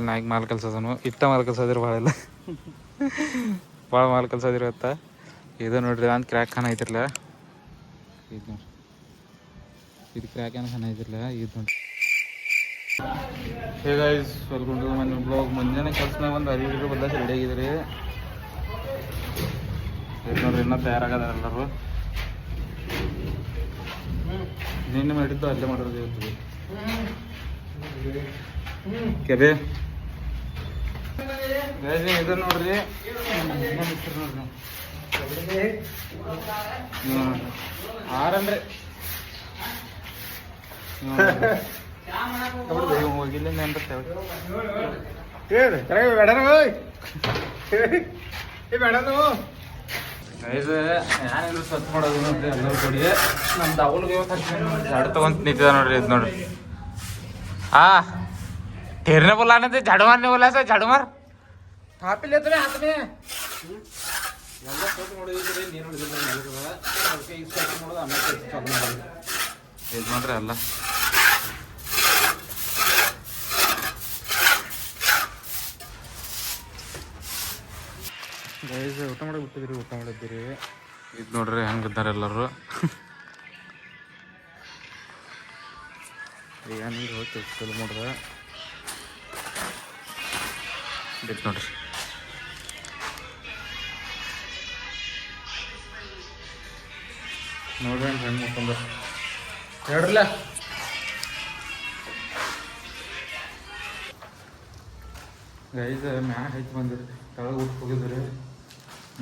ನಾಯಿಗೆ ಮಾಲ್ ಕಲ್ಸೋದನು ಇಟ್ಟ ಮಾಲ್ ಕಲ್ಸೋದಿರ ಭಾಳ ಇಲ್ಲ ಭಾಳ ಮಾಲ್ ಕಲ್ಸೋದಿರತ್ತ. ಇದು ನೋಡ್ರಿ ಒಂದು ಕ್ರ್ಯಾಕ್ ಖಾನ ಐತಿರಲ್ಲ ಇದು ನೋಡ್ರಿ, ಇದು ಕ್ರ್ಯಾಕ್ ಏನು ಖಾನ ಐತಿರಲ್ಲ ಇದು ನೋಡ್ರಿ. Hey guys, welcome to my blog. ಮುಂಜಾನೆ ಕೆಲಸನಾಗ ಒಂದು 5 ಲೀಟ್ರ್ ಬದಲಾಯಿಸಿ ರೆಡಿ ಆಗಿದ್ರಿ. ಇದು ನೋಡ್ರಿ ಇನ್ನೂ ತಯಾರಾಗದ ಎಲ್ಲರೂ. ನಿನ್ನೆ ಮಾಡಿದ್ದು ಅಲ್ಲೇ ಮಾಡೋದು ಇರ್ತದೆ ಕೆರೆ ಇದು ನೋಡ್ರಿ. ಆರನ್ರಿ ಹೋಗಿಲ್ಲ ಏನಿಲ್ಲ, ಸ್ವಚ್ಛ ಮಾಡೋದು ನೋಡ್ರಿ ಎಲ್ಲರೂ ಕೊಡಿ. ನಮ್ದು ಅವಲ್ಗೆ ಝಾಡು ತಗೊಂತ ನಿಂತಿದ ನೋಡ್ರಿ. ಇದು ನೋಡ್ರಿ ठेरने बोला ना, ते झाडू मारने बोला सर, झाडू मार. हापी लेते हाथ में ಎಲ್ಲ ಸ್ವಚ್ಛ ಮಾಡೋದಿದ್ರೆ ನೀರು ಹೊಡಿದ್ರೆ ಅದಕ್ಕೆ ಈ ಸ್ವಚ್ಛ ಮಾಡೋದು ಆಮೇಲೆ ಚಾಲು ಮಾಡೋದು. ಇದು ಮಾಡ್ರಿ ಎಲ್ಲ ಗೈಸ್ ಊಟ ಮಾಡಕ್ಕೆ ಬಿಟ್ಟಿದ್ರಿ, ಊಟ ಮಾಡಿದ್ದೀರಿ. ಇದು ನೋಡ್ರಿ ಹೆಂಗಿದ್ದಾರೆ ಎಲ್ಲರೂ. ಏನಿಲ್ಲ ಹೋಗಿ ಕೆಲಸ ಮಾಡಿದ್ರೆ ಇದು ನೋಡ್ರಿ. ನೋಡ್ರಿ ಹೆಂಗೆ ಮುಟ್ಕೊಂಡ ಹೇಳ್ರಲ್ಲ. ಗೈಸ್ ಮ್ಯಾಗ ಹೈತ್ ಬಂದಿರಿ, ಕೆಳಗೆ ಊಟ ಹೋಗಿದ್ರಿ.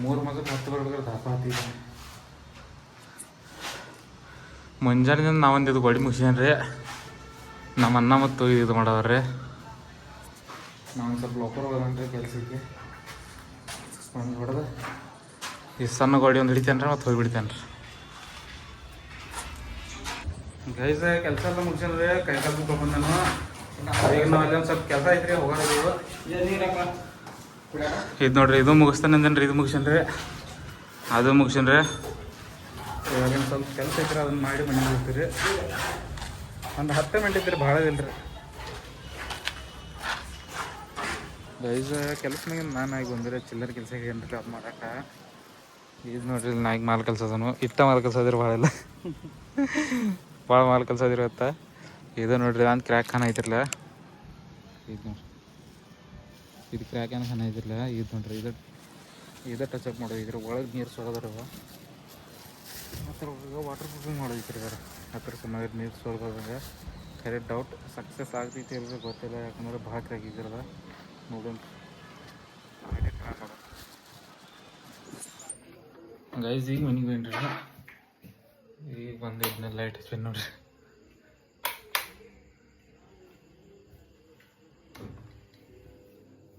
3 ಮಗಕ್ಕೆ 10 ಬರ್ಬೇಕಾದ್ರೆ ದಾಪ ಹತ್ತಿದ್ರಿ. ಮುಂಜಾನೆ ನಾವೊಂದು ಇದು ಗೋಡಿ ಮುಗಿಸ್ಯಾನ್ರಿ. ನಮ್ಮ ಅನ್ನ ಮತ್ತು ಇದು ಮಾಡವ್ರಿ. ನಾನು ಸ್ವಲ್ಪ ಲೋಕರ್ ಹೋಗೋದನ್ರಿ ಕೆಲಸಕ್ಕೆ. ಒಂದು ಹೊಡೆದು ಈ ಸಣ್ಣ ಗೋಡಿ ಒಂದು ಹಿಡಿತೇನೆ ರೀ, ಮತ್ತು ಹೋಗಿಬಿಡ್ತೇನೆ ರೀ. ಗೈಸ್ ಕೆಲಸ ಎಲ್ಲ ಮುಗಿಸ್ಯಾನ್ರಿ, ಕೈ ಕಾಲು ಮುಟ್ಕೊಂಡ್ ಬಂದಾನು. ಈಗ ನಾವು ಅಲ್ಲಿ ಒಂದು ಸ್ವಲ್ಪ ಕೆಲಸ ಐತ್ರಿ, ಹೋಗೋದು. ಇದು ನೋಡ್ರಿ, ಇದು ಮುಗಿಸ್ತಾನೆ ಅಂದೇನ್ರಿ. ಇದು ಮುಗಿಸ್ಯಾನ್ರಿ, ಅದು ಮುಗಿಸ್ಯಾನ್ರಿ. ಇವಾಗಿನ ಸ್ವಲ್ಪ ಕೆಲಸ ಐತ್ರಿ, ಅದನ್ನ ಮಾಡಿ ಮನೆಗೆ ಹೋಗ್ತೀರಿ. ಒಂದು 10 ಮಿನಿಟ್ ಇದ್ರಿ, ಭಾಳ ಇಲ್ರಿ. ಗೈಸ್ ಕೆಲಸನಾಗ ನಾನು ಆಗಿ ಬಂದಿರಿ, ಚಿಲ್ಲರ್ ಕೆಲಸ ಏನ್ರಿ ಅದು ಮಾಡಕ್ಕೆ. ಇದು ನೋಡ್ರಿ ನಾಯಿಗೆ ಮಾಲ್ ಕಲ್ಸೋದನು ಇಟ್ಟ ಮಾಲ್ ಕಲ್ಸೋದಿರ ಭಾಳ ಇಲ್ಲ ಭಾಳ ಮಾಲ್ ಕಲ್ಸೋದಿರತ್ತ. ಇದು ನೋಡ್ರಿ ಒಂದು ಕ್ರ್ಯಾಕ್ ಖಾನ ಐತಿರಲ್ಲ ಇದು ನೋಡ್ರಿ, ಇದು ಕ್ರ್ಯಾಕ್ ಏನು ಖಾನ ಐತಿರಲ್ಲ ಇದು ನೋಡ್ರಿ. ಇದು ಟಚ್ ಅಪ್ ಮಾಡೋದು. ಇದ್ರ ಒಳಗೆ ನೀರು ಸೋರೋದ್ರ ಮತ್ತು ವಾಟರ್ ಪ್ರೂಫಿಂಗ್ ಮಾಡೋದಿತ್ರಿ. ಅದ್ರ ಸಮಯ ನೀರು ಸೋರ್ದಂಗೆ ಖರೆ ಡೌಟ್ ಸಕ್ಸಸ್ ಆಗ್ತೈತಿ ಇಲ್ರಿ ಗೊತ್ತಿಲ್ಲ, ಯಾಕಂದ್ರೆ ಭಾಳ ಕ್ರ್ಯಾಕ್ ಇದ್ರದ ನೋಡೋಣ. ಗೈಸ್ ಈಗ ಮನೆಗೆ ಬೇನ್ರಿ, ಈಗ ಬಂದು ಇದನ್ನೆಲ್ಲ ಲೈಟ್ ಹಚ್ಬೇನ್ ನೋಡ್ರಿ.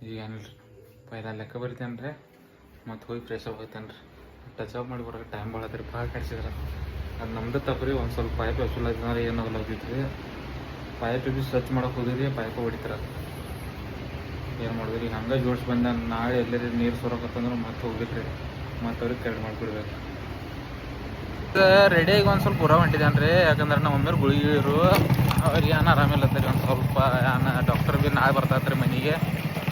ಈಗ ಏನಿಲ್ಲ ರೀ, ಪೈಲ ಲೆಕ್ಕ ಬರಿತೇನೆ ರೀ, ಮತ್ತು ಹೋಗಿ ಫ್ರೆಶ್ ಅಪ್ ಹೋಗ್ತೇನೆ ರೀ. ಟಚ್ ಅಪ್ ಮಾಡಿ ಬರೋಕೆ ಟೈಮ್ ಭಾಳ ಆತ್ರಿ, ಭಾಳ ಕಟ್ಸಿದ್ರೆ ಅದು ನಮ್ದು ತಪ್ಪು ರೀ. ಒಂದು ಸ್ವಲ್ಪ ಪೈಪ್ ಹಚ್ಚಲ್ಲ ಐತಂದ್ರೆ ಏನು ಹೋಗ್ಲತ್ತಿತ್ತು ರೀ. ಪೈಪ್ ಬಿ ಸ್ವಚ್ಛ ಮಾಡೋಕೆ ಹೋಗಿದ್ರಿ, ಪೈಪ್ ಹೊಡಿತಾರೆ. ಏನು ಮಾಡಿದ್ರಿ, ಹಂಗೆ ಜೋಡಿಸಿ ಬಂದ. ನಾಳೆ ಎಲ್ಲರಿ ನೀರು ಸೋರಕತ್ತಂದ್ರೆ ಮತ್ತೆ ಹೋಗ್ಬೇಕ್ರಿ, ಮತ್ತು ಅವ್ರಿಗೆ ಕೆಳಗೆ ಮಾಡಿಬಿಡ್ಬೇಕು. ರೆಡಿಯಾಗಿ ಒಂದು ಸ್ವಲ್ಪ ಹೊರ ಹೊಂಟಿದ್ದಾನೆ ರೀ, ಯಾಕಂದ್ರೆ ನಮ್ಮ ಮಮ್ಮಿಯವ್ರು ಗುಳಿಗಿರು ಅವ್ರಿಗೆ ಏನು ಆರಾಮಿಲ್ಲತ್ತರಿ. ಒಂದು ಸ್ವಲ್ಪ ಏನು ಡಾಕ್ಟರ್ ಭೀ ನಾಳೆ ಬರ್ತಾತ್ರಿ ಮನೆಗೆ.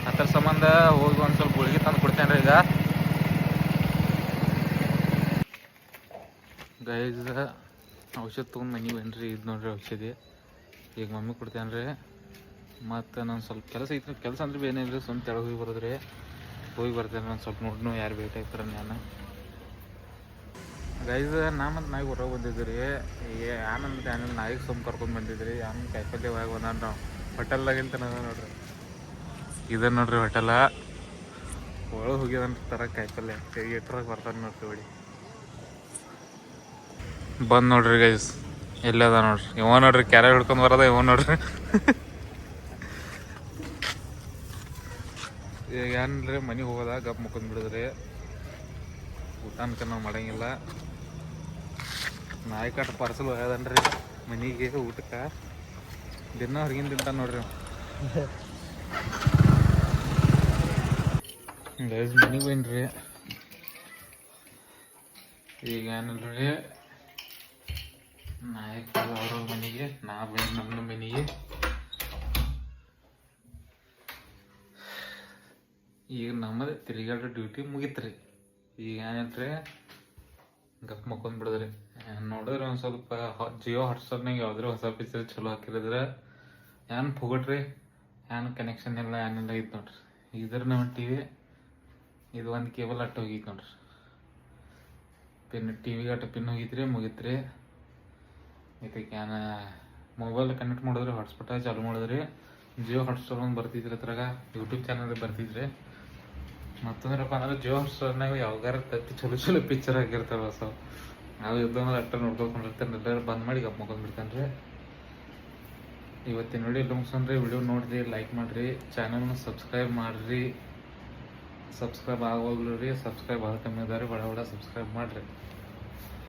ಅದ್ರ ಸಂಬಂಧ ಹೋಗಿ ಒಂದು ಸ್ವಲ್ಪ ಗುಳಿಗೆ ತಂದು ಕೊಡ್ತೇನೆ ರೀ. ಈಗ ಗೈಸ್ ಔಷಧ ತೊಗೊಂಡು ಮನೆಗೆ ಬನ್ನಿರಿ. ಇದು ನೋಡ್ರಿ ಔಷಧಿ, ಈಗ ಮಮ್ಮಿ ಕೊಡ್ತೇನೆ ರೀ. ಮತ್ತು ನಾನು ಸ್ವಲ್ಪ ಕೆಲಸ ಐತ್ರಿ, ಕೆಲಸ ಅಂದ್ರೆ ಭೀ ಏನಿಲ್ಲ, ಸುಮ್ಮ ತೆಳಗೆ ಹೋಗಿ ಬರೋದ್ರಿ. ಹೋಗಿ ಬರ್ತೇನೆ ನಾನು ಸ್ವಲ್ಪ ನೋಡ್ನು ಯಾರು ಭೇಟಿ ಆಗ್ತಾರೆ ನಾನು. ಗೈಸ್ ಮತ್ತು ನಾಯಿಗೆ ಹೊರಗೆ ಬಂದಿದ್ರಿ. ಏನಂದ್ರೆ ಏನಿಲ್ಲ, ನಾಯಿಗೆ ಸುಮ್ಮ ಕರ್ಕೊಂಡು ಬಂದಿದ್ರಿ. ಆಮೇಲೆ ಕಾಯಿಪಲ್ಲೆ ಹೋಗಿ ಬಂದಾನ ನಾವು ಹೋಟೆಲ್ದಾಗಿಂತ ನೋಡ್ರಿ. ಇದು ನೋಡ್ರಿ ಹೋಟೆಲ ಒಳಗೆ ಹೋಗ್ಯದನ್ ಥರ ಕಾಯಿಪಲ್ಲೆ ಎಟ್ರಾಗ ಬರ್ತಾನೆ ನೋಡ್ರಿ. ಹೊಡಿ ಬಂದು ನೋಡ್ರಿ ಗೈಸ್, ಎಲ್ಲದ ನೋಡ್ರಿ. ಇವ ನೋಡ್ರಿ ಕ್ಯಾರೆ ಹಿಡ್ಕೊಂಡು ಬರೋದ ಇವ ನೋಡ್ರಿ. ಈಗ ಏನಿಲ್ಲ ಮನೆಗೆ ಹೋಗೋದ ಗಪ್ ಮುಕ್ಕೊಂಡ್ ಬಿಡಿದ್ರಿ. ಊಟ ಅನ್ಕ ನಾವು ಮಾಡಂಗಿಲ್ಲ. ನಾಯಿ ಕಟ್ ಪಾರ್ಸಲ್ ಹೋಗ್ಯದನ್ರಿ ಮನೆಗೆ ಊಟಕ್ಕೆ. ದಿನ ಹೊರಗಿನ ತಿಂತಾನೆ ನೋಡ್ರಿ ಗೈಸ್. ಮನೆಗೆ ಬನ್ರಿ. ಈಗ ಏನಿಲ್ರಿ, ನಾಯಕ ಅವ್ರ ಮನೆಗೆ, ನಾ ಬಂದು ನಮ್ಮ ಮನೆಗೆ. ಈಗ ನಮ್ಮದೇ ತಿರುಗಾಡೋ ಡ್ಯೂಟಿ ಮುಗೀತ್ರಿ. ಈಗ ಏನಂದ್ರೆ ಗಪ್ ಮಕ್ಕೊಂಡ್ ಬಿಡದ್ರಿ. ನೋಡಿದ್ರೆ ಒಂದು ಸ್ವಲ್ಪ ಜಿಯೋ ಹಾಟ್ಸ್ಟಾರ್ನಾಗ ಯಾವ್ದಾರು ಹೊಸ ಪಿಕ್ಚರ್ ಚಲೋ ಹಾಕಿರಿದ್ರೆ ಏನು ಫುಗಟ್ರಿ, ಏನು ಕನೆಕ್ಷನ್ ಇಲ್ಲ, ಏನೆಲ್ಲ ಐತೆ ನೋಡ್ರಿ. ಇದ್ರ ನಮ್ಮ ಟಿ ವಿ ಇದು ಒಂದು ಕೇಬಲ್ ಅಟ್ಟು ಹೋಗಿತ್ತು ನೋಡ್ರಿ. ಟಿ ವಿಗೆ ಅಟ್ಟು ಪಿನ್ ಹೋಗಿತ್ರಿ, ಮುಗಿತ್ರಿ. ಇದಕ್ಕೆ ಏನು ಮೊಬೈಲ್ ಕನೆಕ್ಟ್ ಮಾಡಿದ್ರಿ, ಹಾಟ್ಸ್ಪಾಟ ಚಾಲು ಮಾಡಿದ್ರಿ. ಜಿಯೋ ಹಾಟ್ಸ್ಟಾರ್ ಒಂದು ಬರ್ತಿದ್ರಿ, ಅದ್ರಾಗ ಯೂಟ್ಯೂಬ್ ಚಾನಲ್ ಬರ್ತಿದ್ರಿ. ಮತ್ತಂದ್ರಪ್ಪ ಅಂದ್ರೆ ಜಿಯೋ ಹಾಟ್ಸ್ಟಾರ್ನಾಗ ಯಾವಾಗಾರ ತತ್ತಿ ಚಲೋ ಚಲೋ ಪಿಕ್ಚರ್ ಆಗಿರ್ತಾವೆ ಹೊಸ. ನಾವು ಇದ್ದಂದ್ರೆ ಅಟ್ಟ ನೋಡ್ಕೊಳ್ಕೊಂಡಿರ್ತೇನೆ, ಎಲ್ಲರೂ ಬಂದ್ ಮಾಡಿ ಗಪ್ ಮಾಡ್ಕೊಂಡ್ಬಿಡ್ತಾನೆ ರೀ. ಇವತ್ತಿನ ವಿಡಿಯೋ ಇಲ್ಲ ಮುಗಿಸಂದ್ರೆ ವಿಡಿಯೋ ನೋಡಿರಿ, ಲೈಕ್ ಮಾಡಿರಿ, ಚಾನಲ್ನ ಸಬ್ಸ್ಕ್ರೈಬ್ ಮಾಡಿರಿ. ಸಬ್ಸ್ಕ್ರೈಬ್ ಆಗೋಗ್ಲಿ ರೀ, ಸಬ್ಸ್ಕ್ರೈಬ್ ಭಾಳ ಕಮ್ಮಿ ಅದಾವೆ ರೀ, ಬಡ ಸಬ್ಸ್ಕ್ರೈಬ್ ಮಾಡಿರಿ.